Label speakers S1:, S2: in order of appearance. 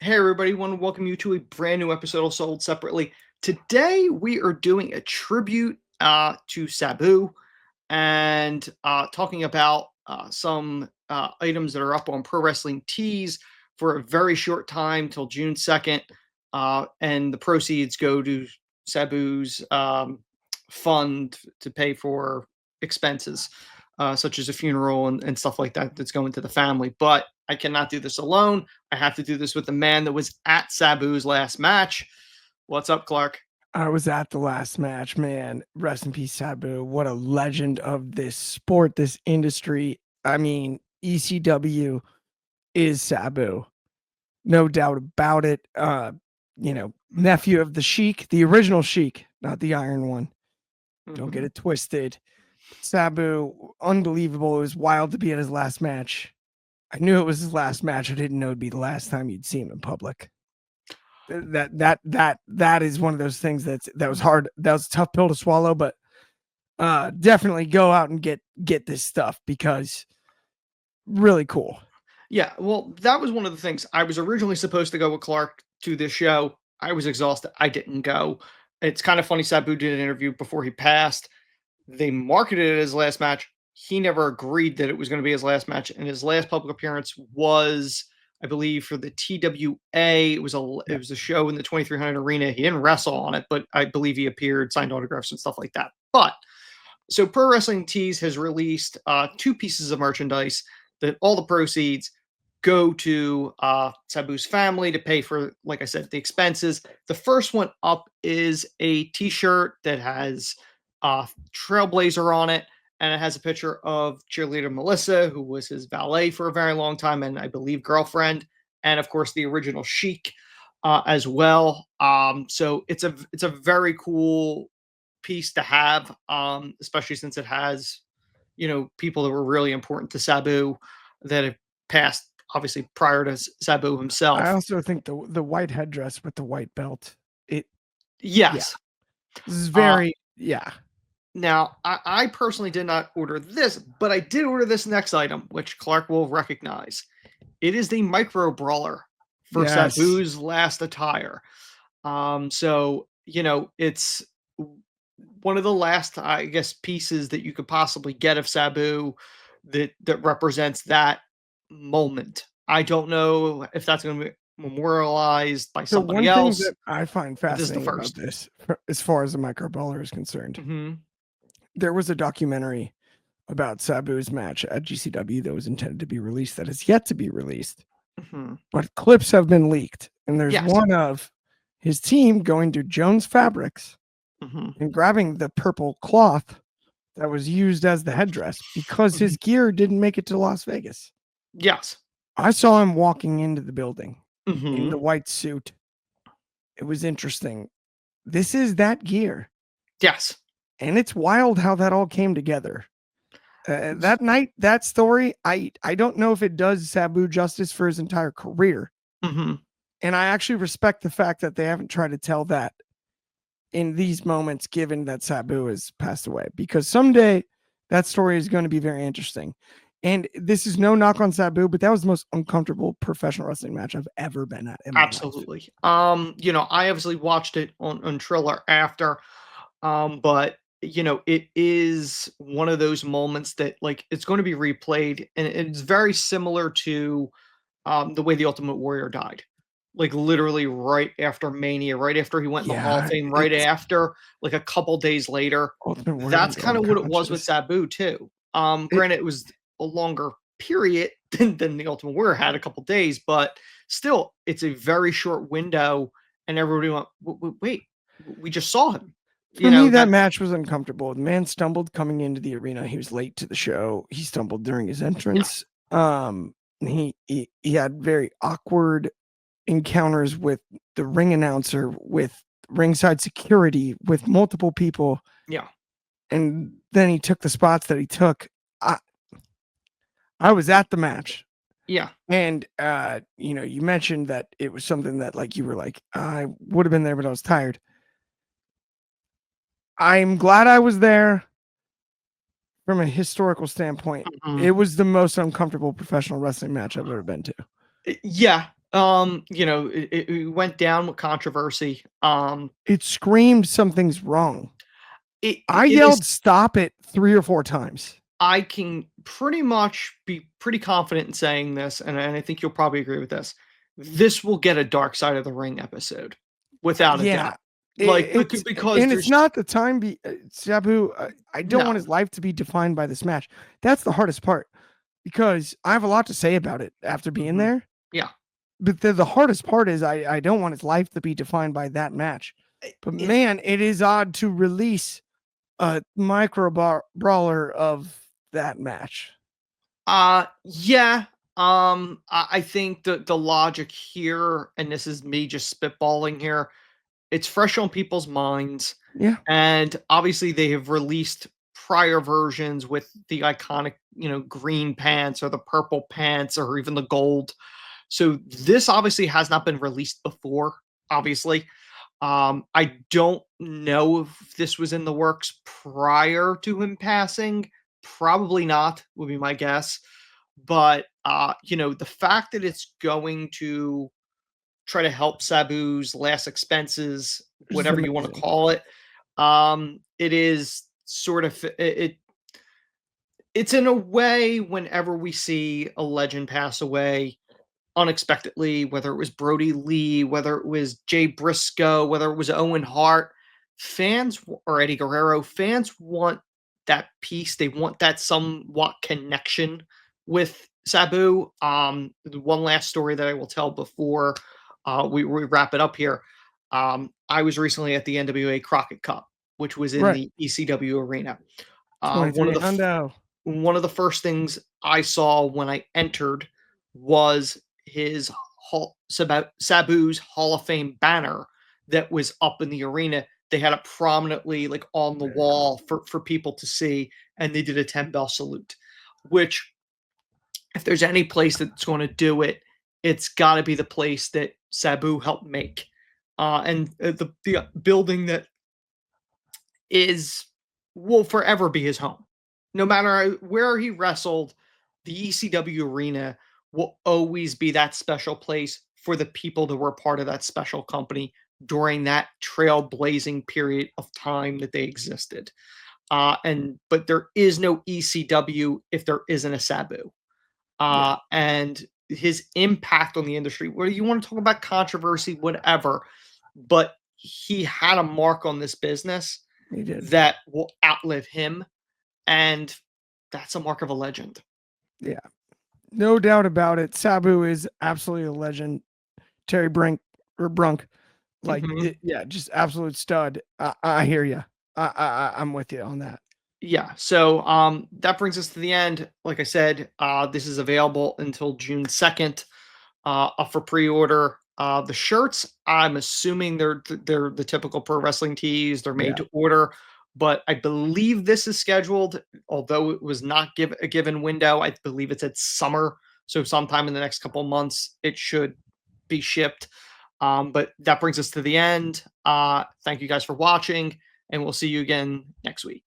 S1: Hey everybody, want to welcome you to a brand new episode of Sold Separately. Today we are doing a tribute to Sabu and talking about some items that are up on Pro Wrestling Tees for a very short time till June 2nd. And the proceeds go to Sabu's fund to pay for expenses, such as a funeral and stuff like that that's going to the family. But I cannot do this alone. I have to do this with the man that was at Sabu's last match. What's up, Clark?
S2: I was at the last match, man. Rest in peace, Sabu. What a legend of this sport, this industry. I mean, ECW is Sabu. No doubt about it. Nephew of the Sheik, the original Sheik, not the Iron one. Don't get it twisted. Sabu, unbelievable. It was wild to be at his last match. I knew it was his last match. I didn't know it'd be the last time you'd see him in public. That is one of those things that was hard. That was a tough pill to swallow, but definitely go out and get this stuff because really cool.
S1: Yeah, well, that was one of the things. I was originally supposed to go with Clark to this show. I was exhausted. I didn't go. It's kind of funny. Sabu did an interview before he passed. They marketed it as last match. He never agreed that it was going to be his last match, and his last public appearance was, I believe, for the TWA. It was a show in the 2300 arena. He didn't wrestle on it, but I believe he appeared, signed autographs and stuff like that. But so Pro Wrestling Tees has released two pieces of merchandise that all the proceeds go to Sabu's family to pay for, like I said, the expenses. The first one up is a T-shirt that has Trailblazer on it, and it has a picture of cheerleader Melissa, who was his valet for a very long time, and I believe girlfriend, and of course the original Sheik as well. So it's a very cool piece to have, especially since it has, people that were really important to Sabu that have passed, obviously prior to Sabu himself.
S2: I also think the white headdress with the white belt.
S1: Yes,
S2: yeah. This is very yeah.
S1: Now, I personally did not order this, but I did order this next item, which Clark will recognize. It is the micro brawler for Sabu's last attire. So, it's one of the last, I guess, pieces that you could possibly get of Sabu that represents that moment. I don't know if that's going to be memorialized by somebody else.
S2: Thing that I find fascinating about this, as far as the micro brawler is concerned, there was a documentary about Sabu's match at GCW that was intended to be released that is yet to be released, but clips have been leaked, and there's one of his team going to Jones Fabrics and grabbing the purple cloth that was used as the headdress because his gear didn't make it to Las Vegas.
S1: Yes.
S2: I saw him walking into the building in the white suit. It was interesting. This is that gear.
S1: Yes.
S2: And it's wild how that all came together. That night, that story, I don't know if it does Sabu justice for his entire career. And I actually respect the fact that they haven't tried to tell that in these moments, given that Sabu has passed away, because someday that story is going to be very interesting. And this is no knock on Sabu, but that was the most uncomfortable professional wrestling match I've ever been at.
S1: Absolutely. I obviously watched it on Triller after, but it is one of those moments that, like, it's going to be replayed, and it's very similar to the way the Ultimate Warrior died. Like, literally right after Mania, right after he went in the Hall of Fame, right after, like a couple days later. That's kind of what it was with Sabu too. Granted, it was a longer period than the Ultimate Warrior had, a couple days, but still, it's a very short window, and everybody went, wait, we just saw him.
S2: For me, that match was uncomfortable. The man stumbled coming into the arena. He was late to the show. He stumbled during his entrance. He had very awkward encounters with the ring announcer, with ringside security, with multiple people.
S1: Yeah.
S2: And then he took the spots that he took. I was at the match.
S1: Yeah.
S2: And, you mentioned that it was something that, like, you were like, I would have been there, but I was tired. I'm glad I was there from a historical standpoint. It was the most uncomfortable professional wrestling match I've ever been to.
S1: Yeah. It went down with controversy.
S2: It screamed something's wrong. I
S1: It is.
S2: yelled stop it 3 or 4 times.
S1: I can pretty much be pretty confident in saying this, and I think you'll probably agree with this. This will get a Dark Side of the Ring episode, without a
S2: Yeah.
S1: doubt. Like,
S2: It's
S1: because
S2: and it's
S1: there's
S2: not the time Sabu, I don't want
S1: no.
S2: his life to be defined by this match. That's the hardest part because I have a lot to say about it after being
S1: Mhm.
S2: there.
S1: Yeah.
S2: But the hardest part is I don't want his life to be defined by that match. But
S1: It
S2: man, it is odd to release a brawler of that match.
S1: Yeah. I think the logic here, and this is me just spitballing here, it's fresh on people's minds,
S2: Yeah,
S1: and obviously they have released prior versions with the iconic, green pants or the purple pants or even the gold. So this obviously has not been released before, obviously. I don't know if this was in the works prior to him passing. Probably not, would be my guess. But the fact that it's going to try to help Sabu's last expenses,
S2: which is
S1: whatever you want to
S2: amazing.
S1: call it, it is sort of it's in a way whenever we see a legend pass away unexpectedly, whether it was Brody Lee, whether it was Jay Briscoe, whether it was Owen Hart, or Eddie Guerrero, fans want that piece. They want that somewhat connection with Sabu. The one last story that I will tell before we wrap it up here. I was recently at the NWA Crockett Cup, which was in
S2: Right.
S1: the ECW arena. One of
S2: 23
S1: the
S2: hundo.
S1: one of the first things I saw when I entered was Sabu's Hall of Fame banner that was up in the arena. They had it prominently like on the wall for people to see, and they did a 10 bell salute. Which, if there's any place that's going to do it, it's got to be the place that Sabu helped make, and the building that is will forever be his home. No matter where he wrestled, the ECW arena will always be that special place for the people that were part of that special company during that trailblazing period of time that they existed. But there is no ECW if there isn't a Sabu.
S2: Yeah,
S1: And his impact on the industry, whether you want to talk about controversy, whatever, but he had a mark on this business
S2: he did.
S1: that will outlive him, and that's a mark of a legend.
S2: Yeah, no doubt about it. Sabu is absolutely a legend. Terry Brunk, like,
S1: Mhm.
S2: yeah, just absolute stud. I hear you. I'm with you on that.
S1: Yeah, so that brings us to the end. Like I said, this is available until June 2nd, up for pre-order. The shirts, I'm assuming they're the typical pro wrestling tees. They're made
S2: Yeah,
S1: to order, but I believe this is scheduled, although it was not a given window. I believe it's at summer, so sometime in the next couple months it should be shipped. But that brings us to the end. Thank you guys for watching, and we'll see you again next week.